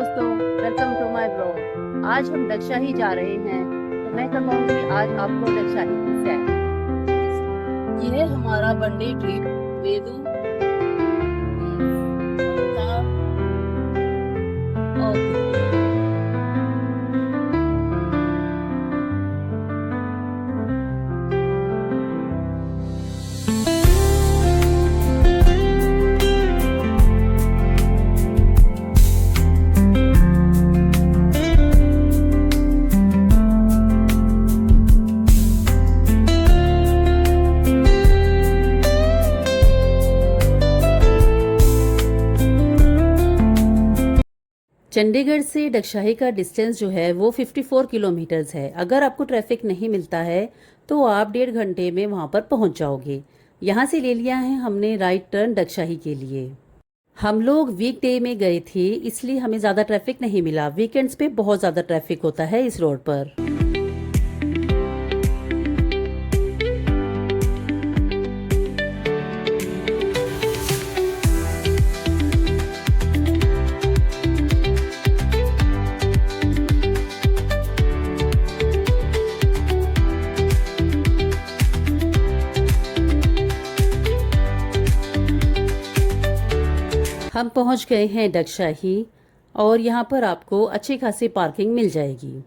दोस्तों, welcome to my blog. आज हम दक्षाही जा रहे हैं, तो मैं करवाऊंगी आज आपको दक्षाही की सैर। ये है हमारा वनडे ट्रिप वेदू और चंडीगढ़ से दक्षाही का डिस्टेंस जो है वो 54 किलोमीटर्स है। अगर आपको ट्रैफिक नहीं मिलता है तो आप 1.5 घंटे में वहाँ पर पहुँच जाओगे। यहाँ से ले लिया है हमने राइट टर्न दक्षाही के लिए। हम लोग वीकडे में गए थे, इसलिए हमें ज़्यादा ट्रैफिक नहीं मिला। वीकेंड्स पे बहुत ज़्यादा ट्रैफिक होता है इस रोड पर। हम पहुंच गए हैं दक्षाही और यहाँ पर आपको अच्छी खासी पार्किंग मिल जाएगी।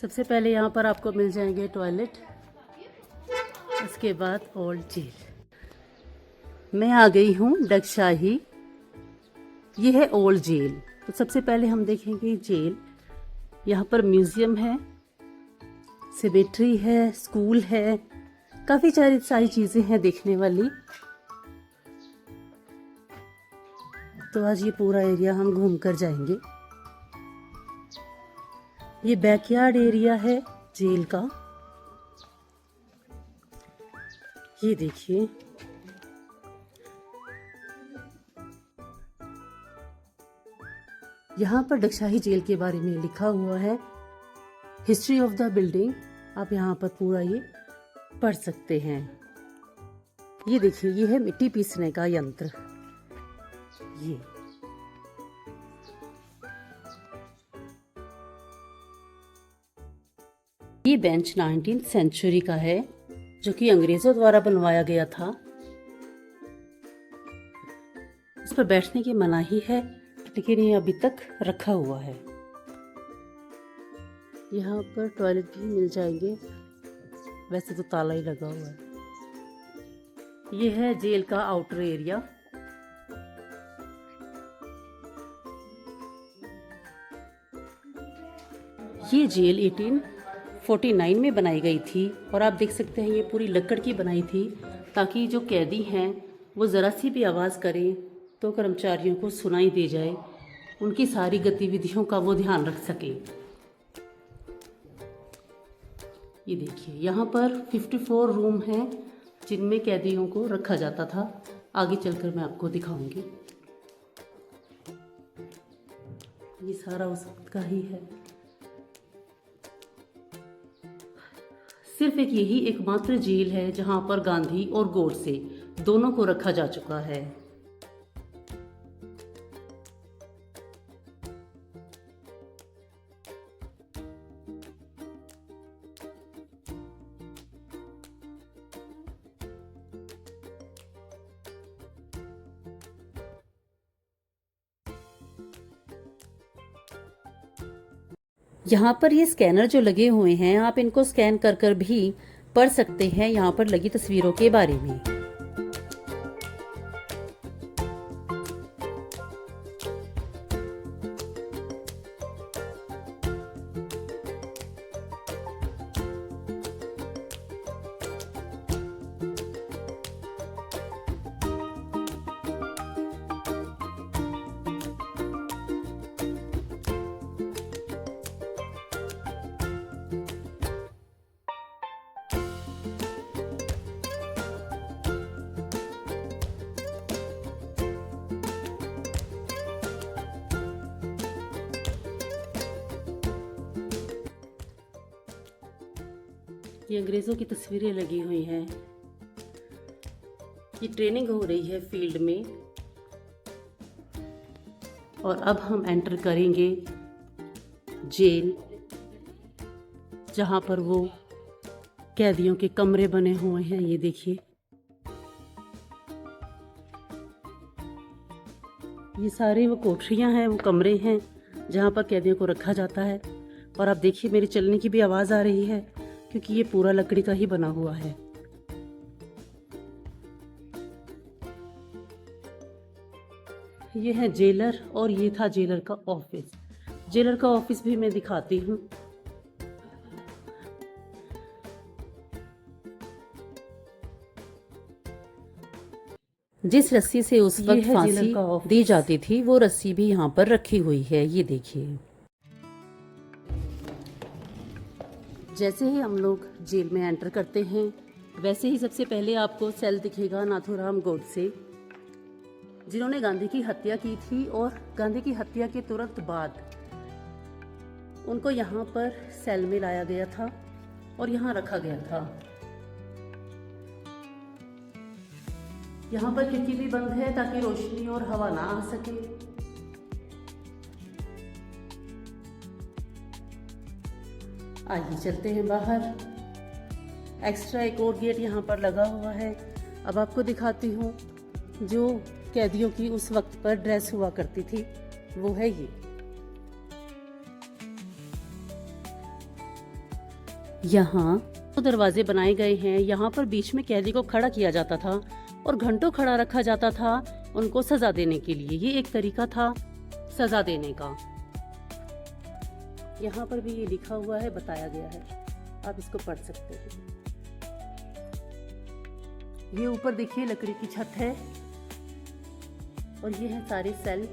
सबसे पहले यहाँ पर आपको मिल जाएंगे टॉयलेट, उसके बाद ओल्ड जेल। मैं आ गई हूँ दक्षाही। ये है ओल्ड जेल। तो सबसे पहले हम देखेंगे जेल। यहाँ पर म्यूजियम है, सेमेट्री है, स्कूल है, काफ़ी सारी चीज़ें हैं देखने वाली। तो आज ये पूरा एरिया हम घूम कर जाएंगे। ये बैकयार्ड एरिया है जेल का। ये देखिए, यहाँ पर दक्षाही जेल के बारे में लिखा हुआ है, हिस्ट्री ऑफ द बिल्डिंग। आप यहाँ पर पूरा ये पढ़ सकते हैं। ये देखिए, ये है मिट्टी पीसने का यंत्र। ये बेंच 19th सेंचुरी का है, जो कि अंग्रेजों द्वारा बनवाया गया था। इस पर बैठने की मनाही है, लेकिन ये अभी तक रखा हुआ है। यहाँ पर टॉयलेट भी मिल जाएंगे, वैसे तो ताला ही लगा हुआ है। ये है जेल का आउटर एरिया। ये जेल 1849 में बनाई गई थी और आप देख सकते हैं ये पूरी लकड़ की बनाई थी, ताकि जो कैदी हैं वो ज़रा सी भी आवाज़ करें तो कर्मचारियों को सुनाई दे जाए, उनकी सारी गतिविधियों का वो ध्यान रख सके। ये देखिए, यहाँ पर 54 रूम हैं जिनमें कैदियों को रखा जाता था। आगे चलकर मैं आपको दिखाऊंगी। ये सारा उस वक्त का ही है। सिर्फ एक यही एकमात्र जेल है जहां पर गांधी और गोडसे दोनों को रखा जा चुका है। यहाँ पर ये स्कैनर जो लगे हुए हैं, आप इनको स्कैन कर कर भी पढ़ सकते हैं यहाँ पर लगी तस्वीरों के बारे में। ये अंग्रेज़ों की तस्वीरें लगी हुई हैं। ये ट्रेनिंग हो रही है फील्ड में। और अब हम एंटर करेंगे जेल, जहाँ पर वो कैदियों के कमरे बने हुए हैं। ये देखिए, ये सारे वो कोठरियाँ हैं, वो कमरे हैं जहाँ पर कैदियों को रखा जाता है। और आप देखिए, मेरे चलने की भी आवाज़ आ रही है क्योंकि ये पूरा लकड़ी का ही बना हुआ है। ये है जेलर और ये था जेलर का ऑफिस। जेलर का ऑफिस भी मैं दिखाती हूँ। जिस रस्सी से उस वक्त फांसी दी जाती थी, वो रस्सी भी यहाँ पर रखी हुई है। ये देखिए, जैसे ही हम लोग जेल में एंटर करते हैं, वैसे ही सबसे पहले आपको सेल दिखेगा नाथूराम गोडसे, जिन्होंने गांधी की हत्या की थी। और गांधी की हत्या के तुरंत बाद उनको यहाँ पर सेल में लाया गया था और यहाँ रखा गया था। यहाँ पर खिड़की भी बंद है ताकि रोशनी और हवा ना आ सके। आइए चलते हैं बाहर। एक्स्ट्रा एक और गेट यहाँ पर लगा हुआ है। अब आपको दिखाती हूँ जो कैदियों की उस वक्त पर ड्रेस हुआ करती थी, वो है ये। यहाँ तो दरवाजे बनाए गए हैं। यहाँ पर बीच में कैदी को खड़ा किया जाता था और घंटों खड़ा रखा जाता था उनको सजा देने के लिए। ये एक तरीका था सजा देने का। यहाँ पर भी ये लिखा हुआ है, बताया गया है, आप इसको पढ़ सकते हैं। ये ऊपर देखिए लकड़ी की छत है और ये है सारे सेल।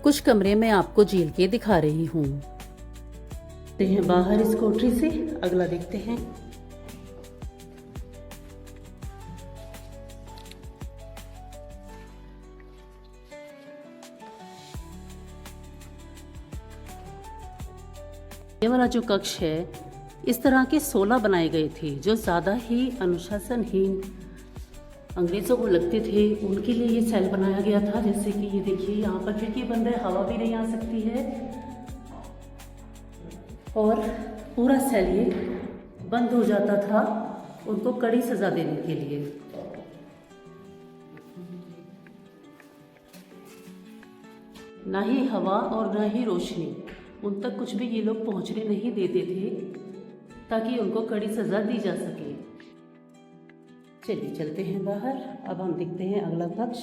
कुछ कमरे में आपको जेल के दिखा रही हूँ। देखते हैं बाहर इस कोठरी से, अगला देखते हैं। ये वाला जो कक्ष है, इस तरह के 16 बनाए गए थे जो ज़्यादा ही अनुशासनहीन अंग्रेज़ों को लगते थे, उनके लिए ये सेल बनाया गया था। जैसे कि ये देखिए, यहाँ पर खिड़की बंद है, हवा भी नहीं आ सकती है और पूरा सेल ये बंद हो जाता था उनको कड़ी सजा देने के लिए। ना ही हवा और ना ही रोशनी, उन तक कुछ भी ये लोग पहुंचने नहीं देते थे ताकि उनको कड़ी सजा दी जा सके। चलिए चलते हैं बाहर। अब हम देखते हैं अगला कक्ष।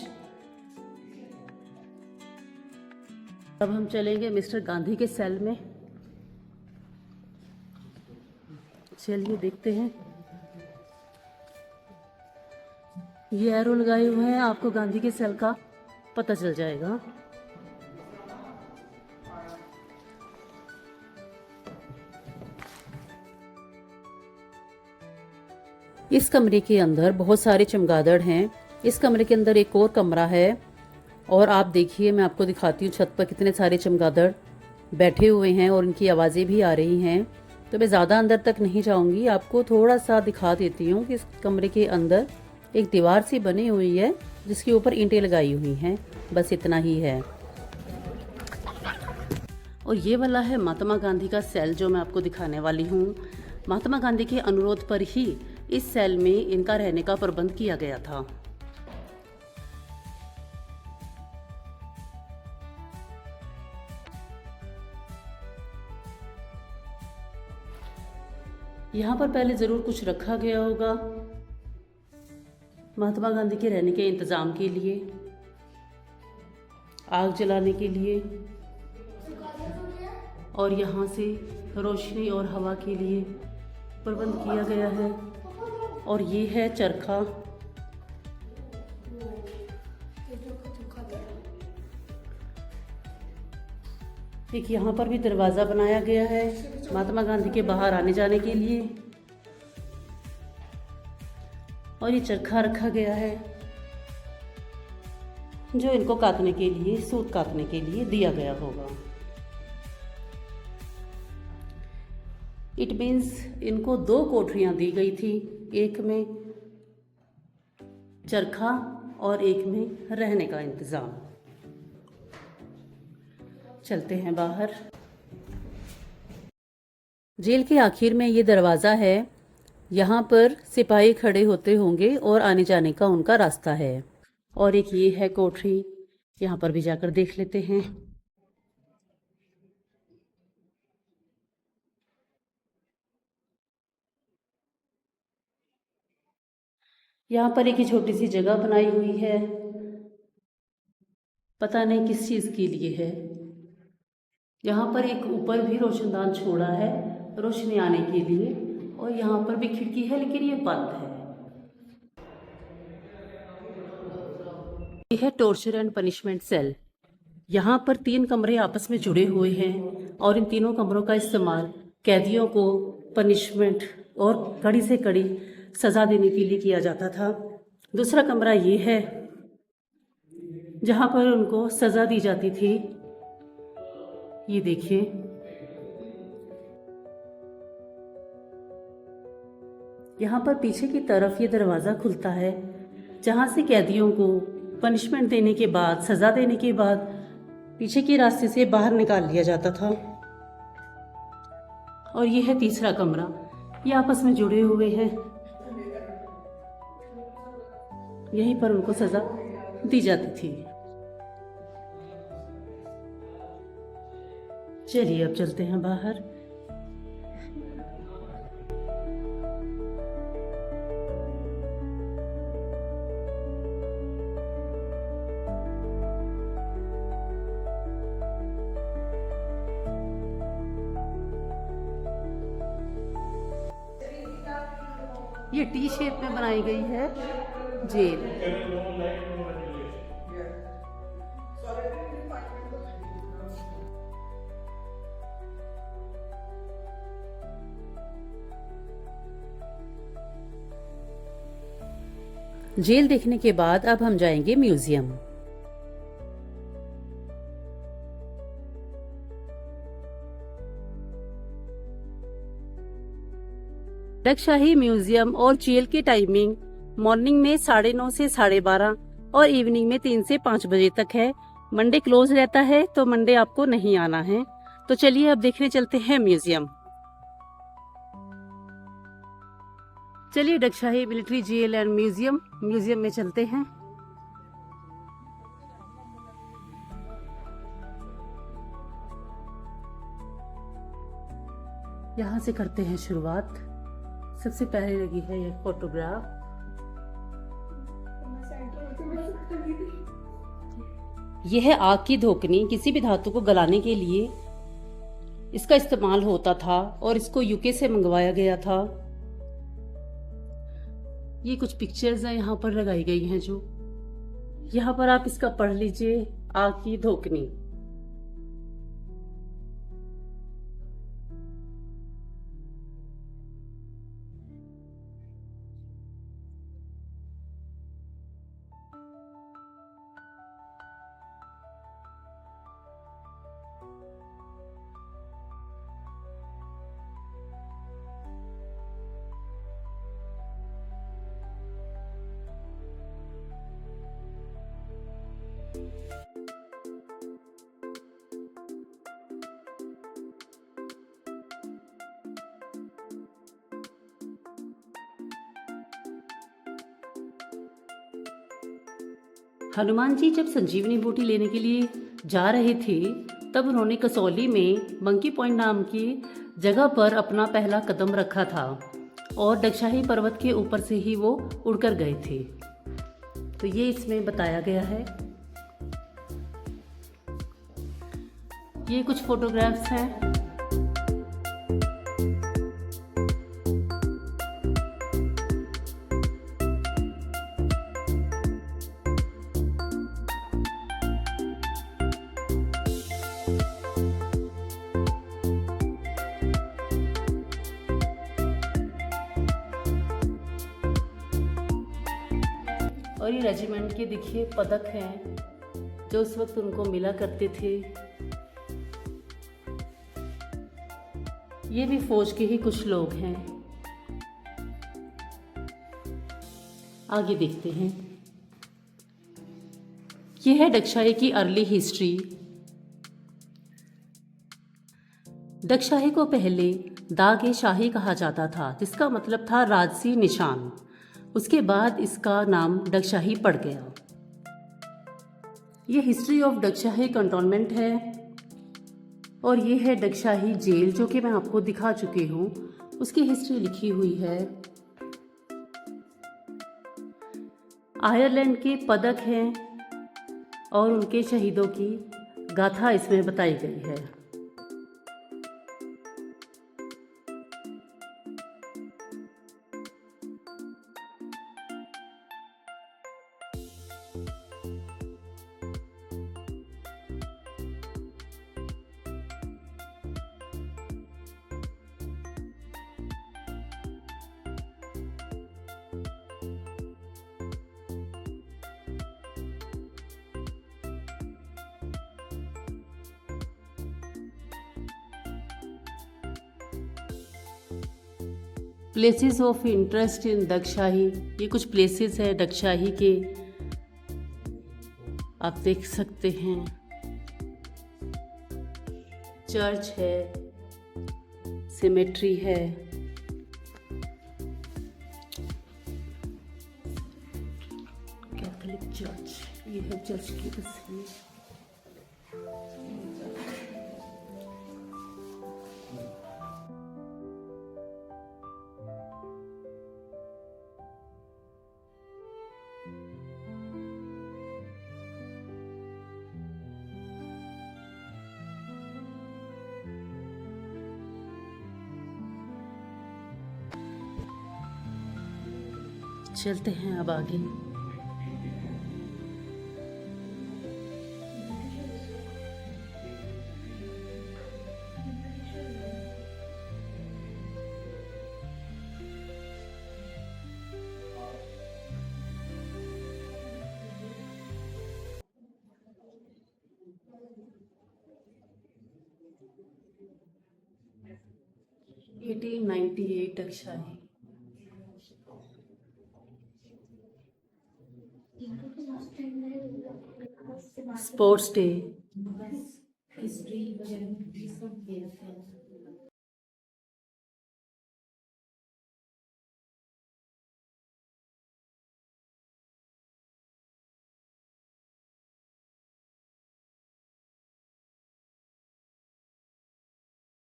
अब हम चलेंगे मिस्टर गांधी के सेल में। चलिए देखते हैं। ये एरो लगाए हुए हैं, आपको गांधी के सेल का पता चल जाएगा। इस कमरे के अंदर बहुत सारे चमगादड़ हैं। इस कमरे के अंदर एक और कमरा है और आप देखिए, मैं आपको दिखाती हूँ छत पर कितने सारे चमगादड़ बैठे हुए हैं और उनकी आवाज़ें भी आ रही हैं। तो मैं ज़्यादा अंदर तक नहीं जाऊँगी, आपको थोड़ा सा दिखा देती हूँ कि इस कमरे के अंदर एक दीवार सी बनी हुई है जिसके ऊपर ईंटें लगाई हुई हैं, बस इतना ही है। और ये वाला है महात्मा गांधी का सेल जो मैं आपको दिखाने वाली हूँ। महात्मा गांधी के अनुरोध पर ही इस सेल में इनका रहने का प्रबंध किया गया था। यहाँ पर पहले ज़रूर कुछ रखा गया होगा महात्मा गांधी के रहने के इंतज़ाम के लिए, आग जलाने के लिए, और यहाँ से रोशनी और हवा के लिए प्रबंध किया गया है। और ये है चरखा। एक यहाँ पर भी दरवाज़ा बनाया गया है महात्मा गांधी के बाहर आने जाने के लिए, और ये चरखा रखा गया है जो इनको काटने के लिए, सूत काटने के लिए दिया गया होगा। इट मीन्स इनको 2 कोठरियां दी गई थी, एक में चरखा और एक में रहने का इंतज़ाम। चलते हैं बाहर। जेल के आखिर में ये दरवाज़ा है, यहाँ पर सिपाही खड़े होते होंगे और आने जाने का उनका रास्ता है। और एक ये है कोठरी, यहाँ पर भी जाकर देख लेते हैं। यहाँ पर एक छोटी सी जगह बनाई हुई है, पता नहीं किस चीज़ के लिए है। यहाँ पर एक ऊपर भी रोशनदान छोड़ा है रोशनी आने के लिए, और यहाँ पर भी खिड़की है लेकिन ये बंद है। यह है टॉर्चर एंड पनिशमेंट सेल। यहाँ पर 3 कमरे आपस में जुड़े हुए हैं और इन तीनों कमरों का इस्तेमाल कैदियों को पनिशमेंट और कड़ी से कड़ी सज़ा देने के लिए किया जाता था। दूसरा कमरा ये है जहाँ पर उनको सज़ा दी जाती थी। ये देखिए, यहाँ पर पीछे की तरफ ये दरवाज़ा खुलता है जहाँ से कैदियों को पनिशमेंट देने के बाद, सज़ा देने के बाद पीछे के रास्ते से बाहर निकाल लिया जाता था। और ये है तीसरा कमरा, ये आपस में जुड़े हुए हैं, यहीं पर उनको सज़ा दी जाती थी। चलिए अब चलते हैं बाहर। ये टी शेप में बनाई गई है जेल। जेल देखने के बाद अब हम जाएंगे म्यूजियम। डगशाही म्यूजियम और जेल की टाइमिंग मॉर्निंग में 9:30 से 12:30 और इवनिंग में 3 से 5 बजे तक है। मंडे क्लोज रहता है तो मंडे आपको नहीं आना है। तो चलिए अब देखने चलते हैं म्यूजियम। चलिए Dagshai military jail and museum में चलते हैं। यहाँ से करते हैं शुरुआत। सबसे पहले लगी है ये फोटोग्राफ। यह है आग की धोकनी। किसी भी धातु को गलाने के लिए इसका इस्तेमाल होता था और इसको यूके से मंगवाया गया था। ये कुछ पिक्चर्स हैं यहाँ पर लगाई गई हैं, जो यहाँ पर आप इसका पढ़ लीजिए, आग की धोकनी। हनुमान जी जब संजीवनी बूटी लेने के लिए जा रहे थे तब उन्होंने कसौली में मंकी पॉइंट नाम की जगह पर अपना पहला कदम रखा था और दक्षाही पर्वत के ऊपर से ही वो उड़कर गए थे। तो ये इसमें बताया गया है। ये कुछ फोटोग्राफ्स हैं। और ये रेजिमेंट के देखिए पदक हैं जो उस वक्त उनको मिला करते थे। ये भी फौज के ही कुछ लोग हैं। आगे देखते हैं। ये है दक्षाही की अर्ली हिस्ट्री। दक्षाही को पहले दाग-ए-शाही कहा जाता था, जिसका मतलब था राजसी निशान। उसके बाद इसका नाम दक्षाही पड़ गया। ये हिस्ट्री ऑफ दक्षाही कंटोनमेंट है और ये है दक्षाही जेल, जो कि मैं आपको दिखा चुकी हूँ। उसकी हिस्ट्री लिखी हुई है। आयरलैंड के पदक हैं और उनके शहीदों की गाथा इसमें बताई गई है। प्लेसेस ऑफ इंटरेस्ट इन दक्षाही, ये कुछ प्लेसेस है दक्षाही के, आप देख सकते हैं। चर्च है, सिमेट्री है, कैथोलिक चर्च, ये है चर्च की तस्वीर। चलते हैं अब आगे। दक्षाही स्पोर्ट्स डे।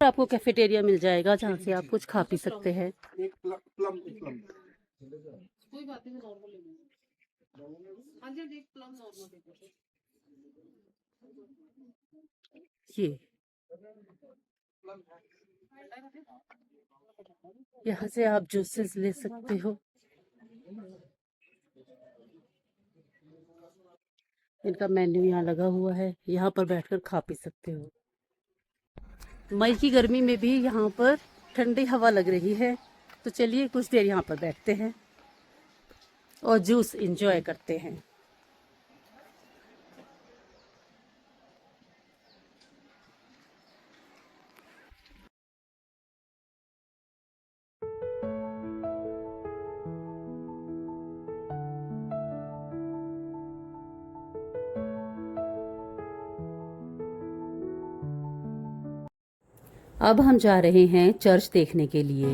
आपको कैफेटेरिया मिल जाएगा जहाँ से आप कुछ खा पी सकते हैं। ये यहाँ से आप जूसेस ले सकते हो। इनका मेन्यू यहाँ लगा हुआ है, यहाँ पर बैठकर खा पी सकते हो। मई की गर्मी में भी यहाँ पर ठंडी हवा लग रही है, तो चलिए कुछ देर यहाँ पर बैठते हैं और जूस एंजॉय करते हैं। अब हम जा रहे हैं चर्च देखने के लिए।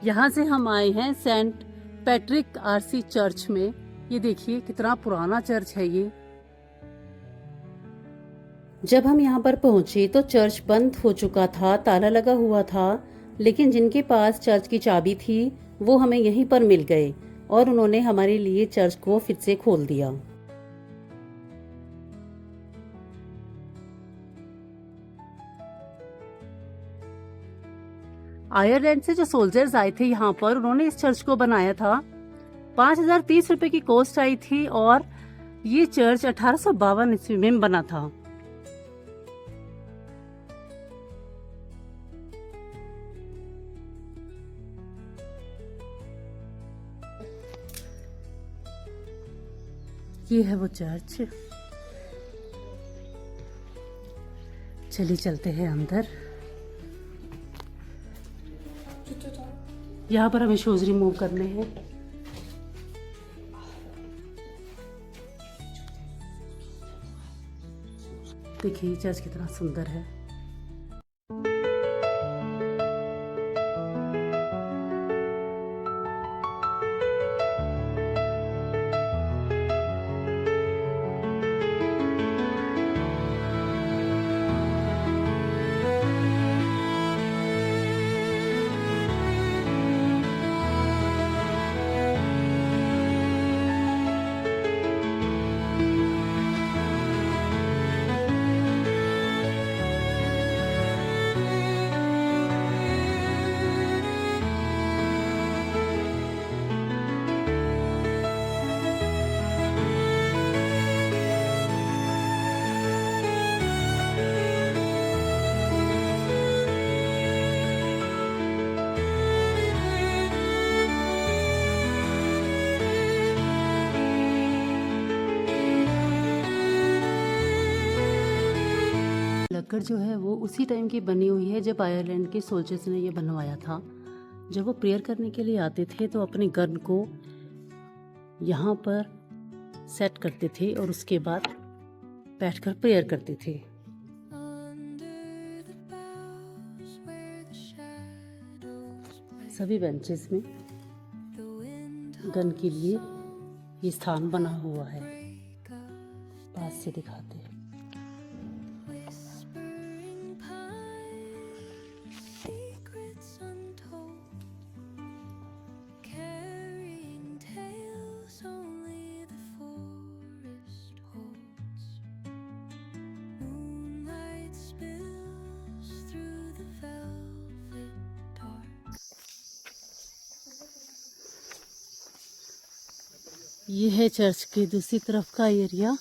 यहाँ से हम आए हैं सेंट पैट्रिक आरसी चर्च में। ये देखिए कितना पुराना चर्च है ये। जब हम यहाँ पर पहुंचे तो चर्च बंद हो चुका था, ताला लगा हुआ था, लेकिन जिनके पास चर्च की चाबी थी वो हमें यहीं पर मिल गए और उन्होंने हमारे लिए चर्च को फिर से खोल दिया। आयरलैंड से जो सोल्जर्स आए थे यहाँ पर, उन्होंने इस चर्च को बनाया था। 5030 रुपए की कॉस्ट आई थी और ये चर्च 1852 ईस्वी में बना था। ये है वो चर्च। चलिए चलते हैं अंदर। यहाँ पर हमें शूज रिमूव करने हैं। देखिए चर्च कितना सुंदर है। लक्कड़ जो है वो उसी टाइम की बनी हुई है जब आयरलैंड के सोल्जर्स ने ये बनवाया था। जब वो प्रेयर करने के लिए आते थे तो अपने गन को यहाँ पर सेट करते थे और उसके बाद बैठकर प्रेयर करते थे। सभी बेंचेस में गन के लिए ये स्थान बना हुआ है। पास से दिखाते हैं। ये है चर्च के दूसरी तरफ का एरिया।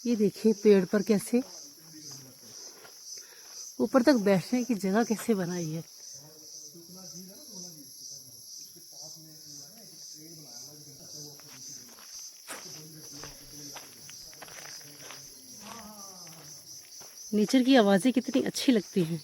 ये देखिए पेड़ पर कैसे ऊपर तक बैठने की जगह कैसे बनाई है। नेचर की आवाजें कितनी अच्छी लगती हैं।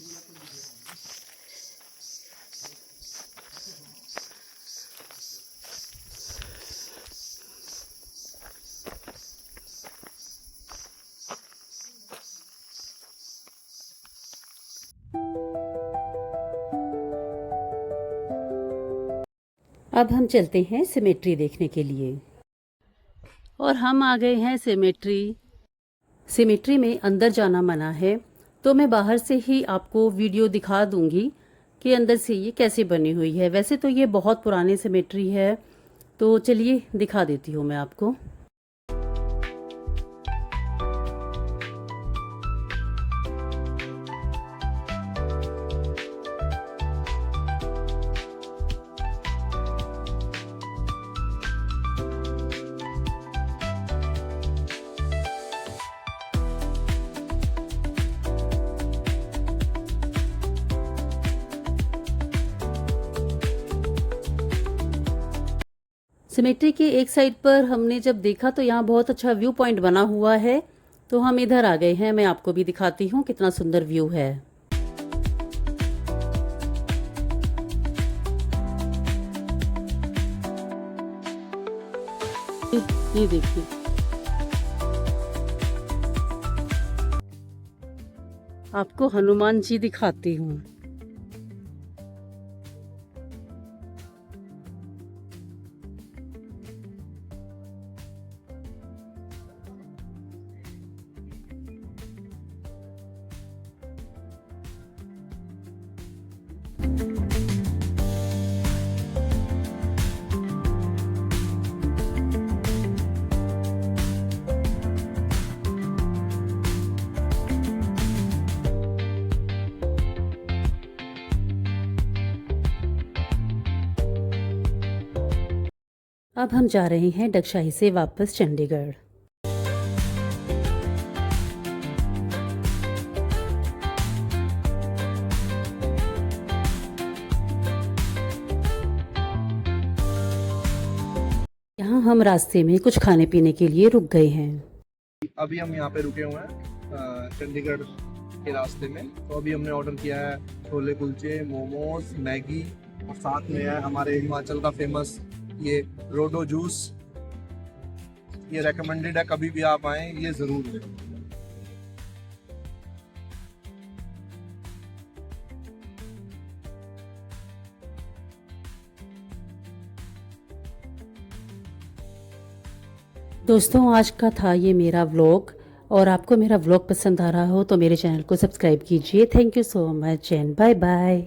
अब हम चलते हैं सिमेट्री देखने के लिए और हम आ गए हैं सिमेट्री। सिमेट्री में अंदर जाना मना है, तो मैं बाहर से ही आपको वीडियो दिखा दूंगी कि अंदर से ये कैसे बनी हुई है। वैसे तो ये बहुत पुरानी सिमेट्री है, तो चलिए दिखा देती हूँ मैं आपको। सिमेट्री के एक साइड पर हमने जब देखा तो यहाँ बहुत अच्छा व्यू पॉइंट बना हुआ है, तो हम इधर आ गए हैं। मैं आपको भी दिखाती हूँ कितना सुंदर व्यू है। ये देखिए, आपको हनुमान जी दिखाती हूँ। अब हम जा रहे हैं डगशाही से वापस चंडीगढ़। यहाँ हम रास्ते में कुछ खाने पीने के लिए रुक गए हैं। अभी हम यहाँ पे रुके हुए हैं चंडीगढ़ के रास्ते में। तो अभी हमने ऑर्डर किया है छोले कुलचे, मोमोज, मैगी और साथ में है हमारे हिमाचल का फेमस ये रोडो जूस। ये रेकमेंडेड है, कभी भी आप आए ये जरूर लें। दोस्तों आज का था ये मेरा व्लॉग, और आपको मेरा व्लॉग पसंद आ रहा हो तो मेरे चैनल को सब्सक्राइब कीजिए। Thank you so much and bye bye.